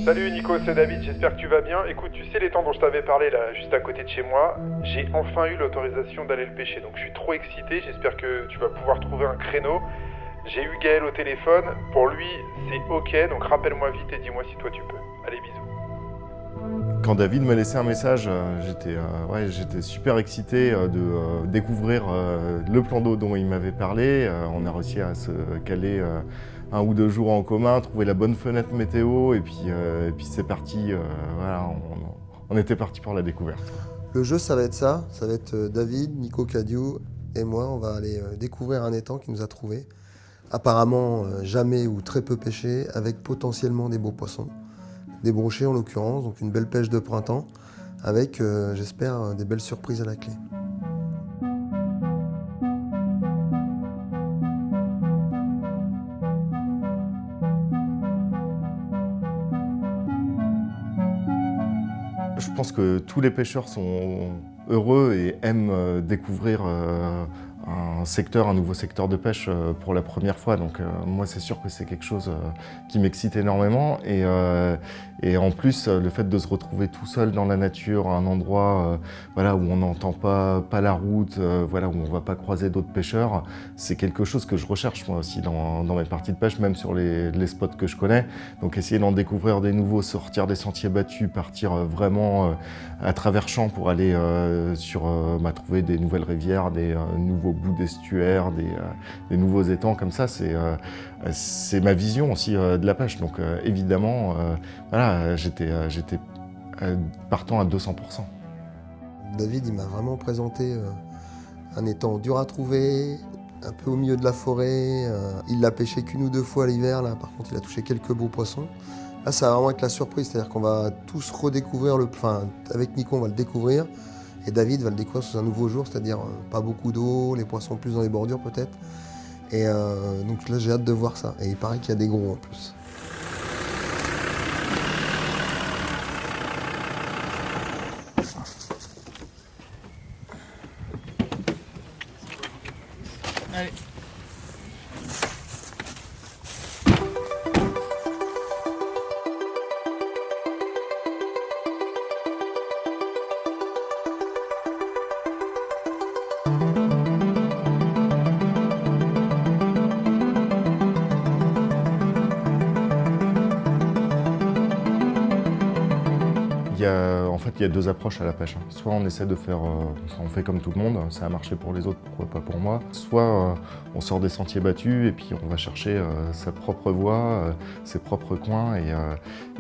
Salut Nico, c'est David, j'espère que tu vas bien. Écoute, tu sais l'étang dont je t'avais parlé là, juste à côté de chez moi, j'ai enfin eu l'autorisation d'aller le pêcher, donc je suis trop excité, j'espère que tu vas pouvoir trouver un créneau. J'ai eu Gaël au téléphone, pour lui c'est ok, donc rappelle-moi vite et dis-moi si toi tu peux. Allez, bisous. Quand David m'a laissé un message, j'étais super excité de découvrir le plan d'eau dont il m'avait parlé. On a réussi à se caler 1 ou 2 jours en commun, trouver la bonne fenêtre météo, et puis c'est parti. Voilà, on était parti pour la découverte. Le jeu, ça va être ça. Ça va être David, Nico Cadieux et moi. On va aller découvrir un étang qui nous a trouvé. Apparemment, jamais ou très peu pêché, avec potentiellement des beaux poissons. Des brochets en l'occurrence, donc une belle pêche de printemps, avec, j'espère, des belles surprises à la clé. Je pense que tous les pêcheurs sont heureux et aiment découvrir un nouveau secteur de pêche pour la première fois. Donc moi, c'est sûr que c'est quelque chose qui m'excite énormément. Et en plus, le fait de se retrouver tout seul dans la nature, à un endroit voilà, où on n'entend pas la route, voilà, où on ne va pas croiser d'autres pêcheurs, c'est quelque chose que je recherche moi aussi dans mes parties de pêche, même sur les spots que je connais. Donc essayer d'en découvrir des nouveaux, sortir des sentiers battus, partir vraiment à travers champs pour aller trouver des nouvelles rivières, des nouveaux bouts d'estuaires, des nouveaux étangs comme ça, c'est ma vision aussi de la pêche. Donc évidemment, voilà, j'étais partant à 200%. David, il m'a vraiment présenté un étang dur à trouver, un peu au milieu de la forêt. Il l'a pêché qu'1 ou 2 fois l'hiver, là. Par contre, il a touché quelques beaux poissons. Là, ça va vraiment être la surprise, c'est-à-dire qu'on va tous redécouvrir avec Nico, on va le découvrir. Et David va le découvrir sous un nouveau jour, c'est-à-dire pas beaucoup d'eau, les poissons plus dans les bordures peut-être. Et donc là, j'ai hâte de voir ça. Et il paraît qu'il y a des gros en plus. Allez. Il y a 2 approches à la pêche. Soit on essaie de faire, on fait comme tout le monde, ça a marché pour les autres, pourquoi pas pour moi. Soit on sort des sentiers battus et puis on va chercher sa propre voie, ses propres coins.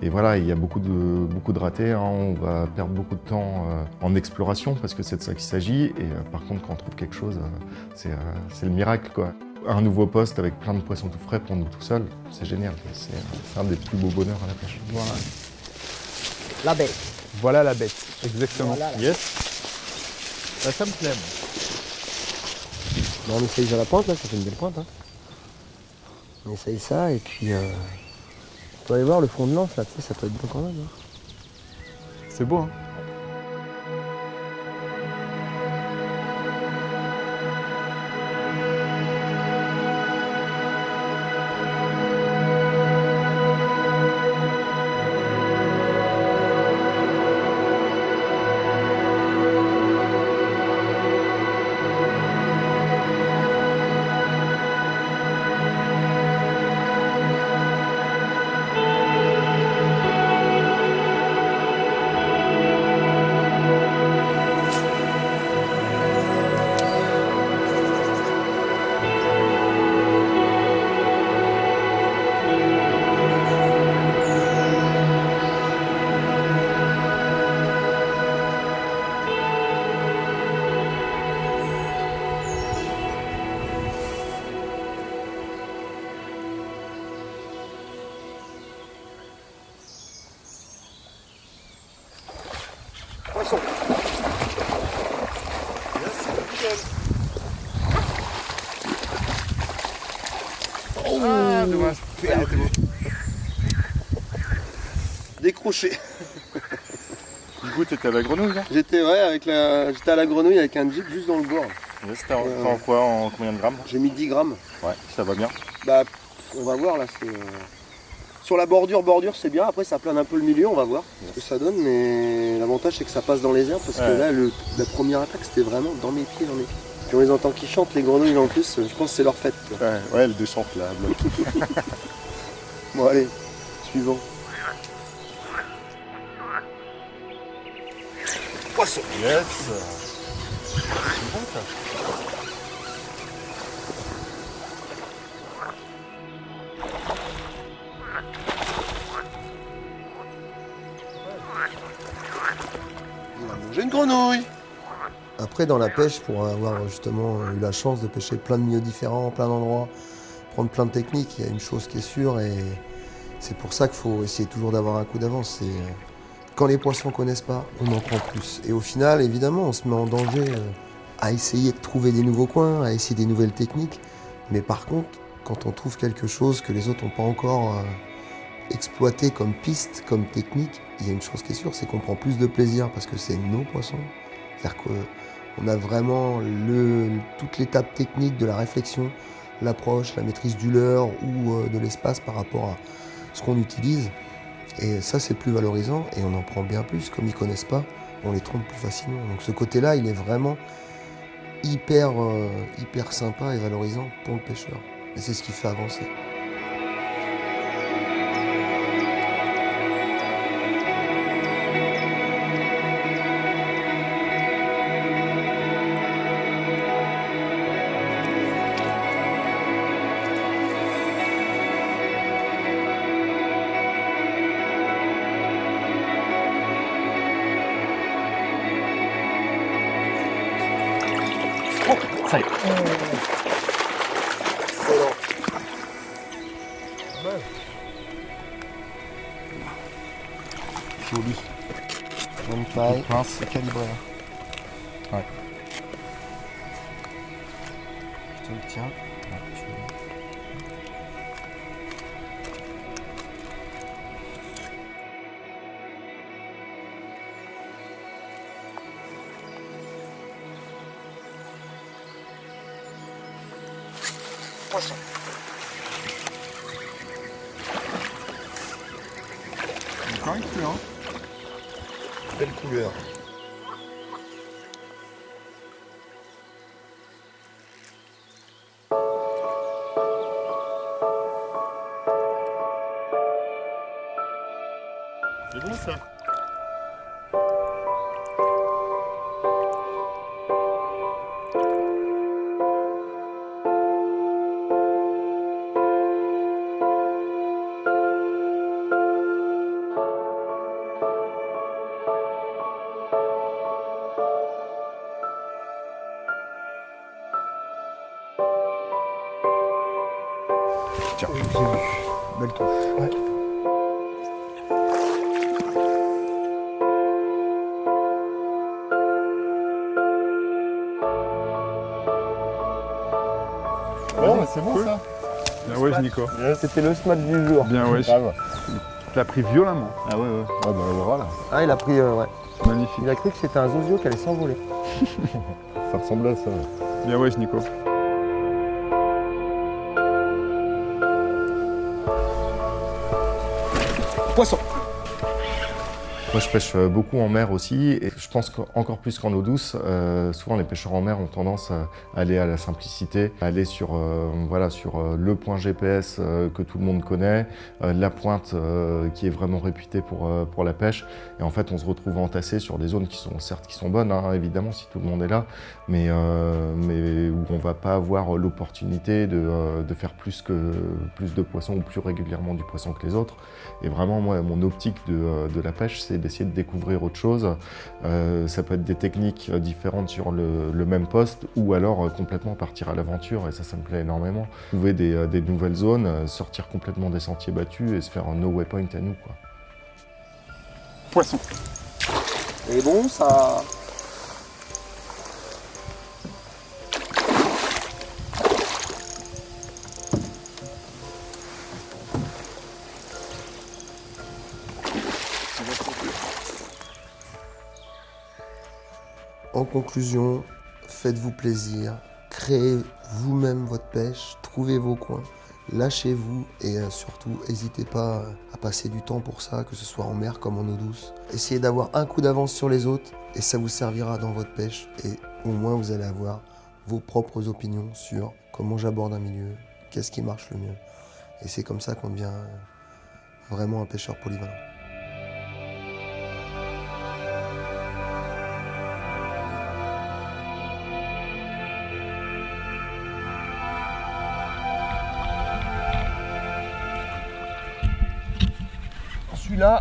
Et voilà, il y a beaucoup de ratés. On va perdre beaucoup de temps en exploration parce que c'est de ça qu'il s'agit. Et par contre, quand on trouve quelque chose, c'est le miracle, quoi. Un nouveau poste avec plein de poissons tout frais pour nous tout seuls, c'est génial. C'est un des plus beaux bonheurs à la pêche. Voilà. La bête. Voilà la bête, exactement. Voilà, yes. Ça me plaît, moi. Bon, on essaye à la pointe, là, ça fait une belle pointe. Hein. On essaye ça, et puis... On peut aller voir le fond de l'anse, là, tu sais, ça peut être bon quand même. Hein. C'est beau, hein. Poisson. Ah, dommage. Décroché. Du coup, t'étais à la grenouille, là? J'étais à la grenouille avec un jeep juste dans le bord. C'était en quoi? En combien de grammes? J'ai mis 10 grammes. Ouais, ça va bien. Bah, on va voir là. Sur la bordure, c'est bien. Après, ça plane un peu le milieu, on va voir ce que ça donne. Mais l'avantage, c'est que ça passe dans les airs parce que là, la première attaque, c'était vraiment dans mes pieds. Puis on les entend qui chantent, les grenouilles en plus. Je pense que c'est leur fête. Quoi. Ouais, elles déchantent là. Bon, allez, suivant. Poisson. Yes. C'est bon ça. Il a mangé une grenouille. Après, dans la pêche, pour avoir justement eu la chance de pêcher plein de milieux différents, plein d'endroits, prendre plein de techniques, il y a une chose qui est sûre et c'est pour ça qu'il faut essayer toujours d'avoir un coup d'avance. C'est quand les poissons connaissent pas, on en prend plus. Et au final, évidemment, on se met en danger à essayer de trouver des nouveaux coins, à essayer des nouvelles techniques. Mais par contre, quand on trouve quelque chose que les autres n'ont pas encore exploité comme piste, comme technique, il y a une chose qui est sûre, c'est qu'on prend plus de plaisir parce que c'est nos poissons. C'est-à-dire qu'on a vraiment toute l'étape technique de la réflexion, l'approche, la maîtrise du leurre ou de l'espace par rapport à ce qu'on utilise. Et ça, c'est plus valorisant et on en prend bien plus. Comme ils ne connaissent pas, on les trompe plus facilement. Donc ce côté-là, il est vraiment hyper sympa et valorisant pour le pêcheur. Et c'est ce qui fait avancer. Ça y est. Excellent. Joli. Bonne taille, Pince. c'est calibré. Ouais. Je te le tiens. Poisson. Correct, hein. Belle couleur. C'est bon ça. Tiens. Oui, j'ai vu. Belle touche. Ouais. Bon, c'est bon Cool. ça. Bien ouais, Nico. C'était le smash du jour. Bien ouais. Tu l'as pris violemment. Ah ouais. Ah bah voilà. Ah, il a pris, ouais. Magnifique. Il a cru que c'était un zozio qui allait s'envoler. Ça ressemble à ça. Bien ouais, Nico. Poisson. Moi, je pêche beaucoup en mer aussi, et je pense qu'encore plus qu'en eau douce, souvent les pêcheurs en mer ont tendance à aller à la simplicité, à aller sur, le point GPS que tout le monde connaît, la pointe qui est vraiment réputée pour la pêche. Et en fait, on se retrouve entassé sur des zones qui sont bonnes, hein, évidemment, si tout le monde est là, mais où on ne va pas avoir l'opportunité de faire plus de poissons ou plus régulièrement du poisson que les autres. Et vraiment, moi, mon optique de la pêche, c'est d'essayer de découvrir autre chose. Ça peut être des techniques différentes sur le même poste ou alors complètement partir à l'aventure, et ça me plaît énormément. Trouver des nouvelles zones, sortir complètement des sentiers battus et se faire un no waypoint à nous, quoi. Poisson. Et bon, ça... En conclusion, faites-vous plaisir, créez vous-même votre pêche, trouvez vos coins, lâchez-vous et surtout, n'hésitez pas à passer du temps pour ça, que ce soit en mer comme en eau douce. Essayez d'avoir un coup d'avance sur les autres et ça vous servira dans votre pêche et au moins vous allez avoir vos propres opinions sur comment j'aborde un milieu, qu'est-ce qui marche le mieux. Et c'est comme ça qu'on devient vraiment un pêcheur polyvalent. Celui-là,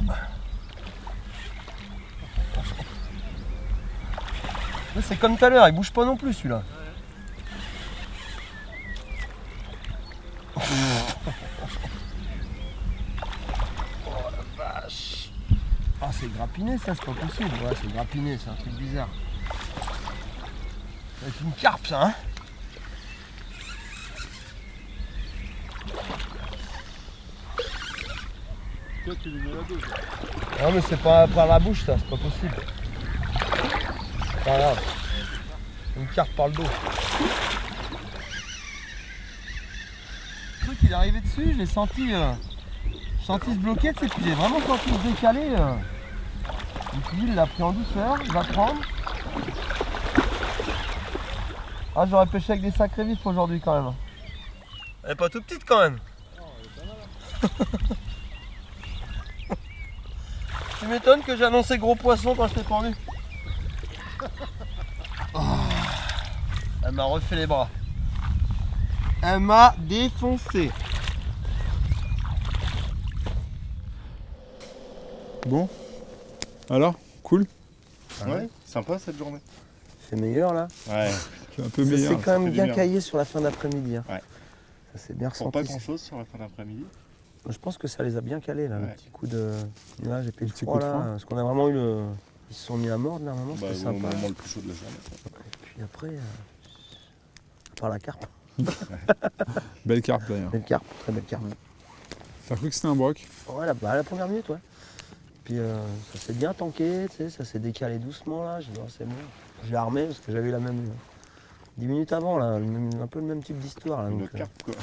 c'est comme tout à l'heure, il bouge pas non plus celui-là. Oh la vache. Ah c'est grappiné ça, c'est pas possible. Ouais c'est grappiné, c'est un truc bizarre. C'est une carpe ça hein. Tu lui mets la dose. Non mais c'est pas par la bouche ça, c'est pas possible. C'est pas grave. Une carte par le dos. Le truc il est arrivé dessus, je l'ai senti, se bloquer, tu sais, puis j'ai vraiment senti se décaler. Et puis il l'a pris en douceur, il va prendre. Ah j'aurais pêché avec des sacrés vifs aujourd'hui quand même. Elle est pas toute petite quand même. Tu m'étonnes que j'ai annoncé gros poisson quand je t'ai tendu. Oh, elle m'a refait les bras. Elle m'a défoncé. Bon. Alors, cool. Ouais, sympa cette journée. C'est meilleur là. Ouais. C'est un peu Ça meilleur. s'est quand même fait du bien bien. caillé sur la fin d'après-midi. Hein. Ouais. Ça s'est bien Pour pas ressenti. grand chose sur la fin d'après-midi. Je pense que ça les a bien calés là, le Ouais. petit coup de nuage et puis le petit froid coup de là. froid. Parce qu'on a vraiment eu le. Ils se sont mis à mordre là, vraiment, Bah, c'était au sympa. moment le plus chaud de la journée. Et puis après, par la carpe. Belle carpe d'ailleurs. Belle carpe, très belle carpe. T'as cru que c'était un broc? Ouais, la première minute, ouais. Puis ça s'est bien tanké, tu sais, ça s'est décalé doucement là. J'ai dit, oh, c'est bon. J'ai armé parce que j'avais la même. 10 minutes avant, là, un peu le même type d'histoire. Là, Une donc, autre carte quoi.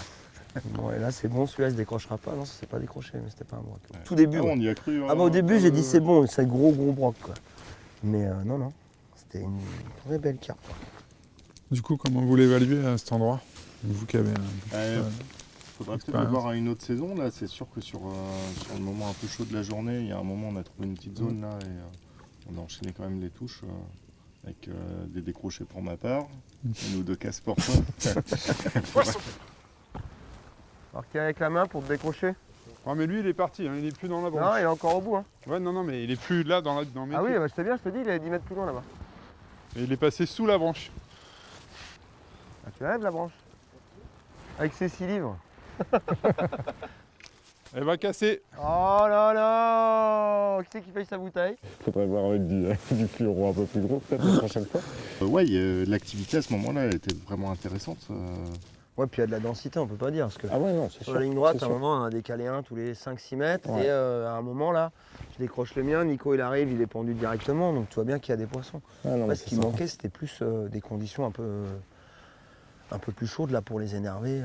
bon, et là, c'est bon, celui-là, il se décrochera pas. Non, ça s'est pas décroché, mais c'était pas un broc. Tout début. Ah, Ouais. on y a cru. Ah bah au début, j'ai dit c'est bon, c'est gros broc, quoi. Mais non, c'était une très belle carpe. Du coup, comment vous l'évaluez à cet endroit? Vous qui avez Faudrait peut-être le expérience. voir à une autre saison. Là, c'est sûr que sur le moment un peu chaud de la journée, il y a un moment on a trouvé une petite zone là et on a enchaîné quand même les touches avec des décrochés pour ma part, une ou deux casses pour toi. Marqué avec la main pour te décrocher. Ah mais lui il est parti, hein, il est plus dans la branche. Non, il est encore au bout. Hein. Ouais non mais il est plus là dans mes Ah oui, pieds. bah, je sais bien, je te dis, il est 10 mètres plus loin là-bas. Et il est passé sous la branche. Ah, tu lèves la branche. Avec ses 6 livres. Elle va casser. Oh là là. Qui c'est qui paye sa bouteille? Faudrait voir avec du fluoro un peu plus gros peut-être la prochaine fois. Ouais, l'activité à ce moment-là elle était vraiment intéressante. Ouais, puis il y a de la densité, on peut pas dire. Parce que Ah ouais, non, c'est sur la ligne droite, à un moment, on a décalé un tous les 5-6 mètres. Ouais. Et à un moment, là, je décroche le mien. Nico, il arrive, il est pendu directement. Donc tu vois bien qu'il y a des poissons. Ce qui manquait, c'était plus des conditions un peu plus chaudes là, pour les énerver.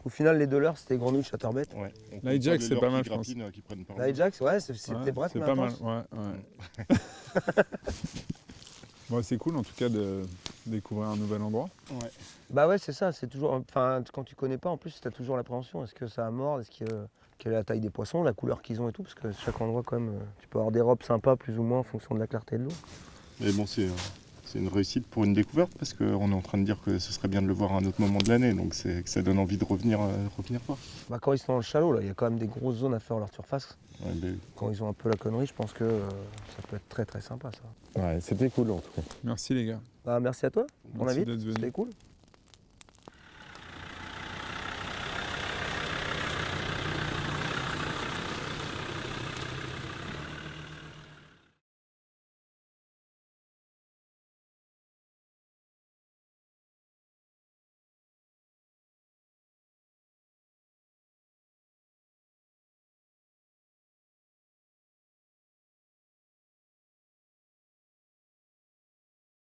Au final, les deux leurres, c'était grenouille chatterbait. Ouais. L'Ajax, c'est pas mal, je pense. L'Ajax, ouais, c'était Ouais, bref, c'est mais pas mal, intense. ouais. Bon, c'est cool en tout cas de découvrir un nouvel endroit. Ouais. Bah ouais, c'est ça, c'est toujours. Enfin, quand tu connais pas, en plus, tu as toujours l'appréhension. Est-ce que ça mord? Quelle est la taille des poissons, la couleur qu'ils ont et tout? Parce que chaque endroit, quand même, tu peux avoir des robes sympas, plus ou moins, en fonction de la clarté de l'eau. Mais bon, c'est une réussite pour une découverte parce qu'on est en train de dire que ce serait bien de le voir à un autre moment de l'année. Donc c'est que ça donne envie de revenir voir. Bah, quand ils sont dans le chalot, là, il y a quand même des grosses zones à faire à leur surface. Ouais, ben, Quand ils ont un peu la connerie, je pense que ça peut être très très sympa, ça. ouais, c'était cool en tout cas. Merci les gars. Bah, merci à toi, pour Merci l'invite, d'être venu. c'était cool.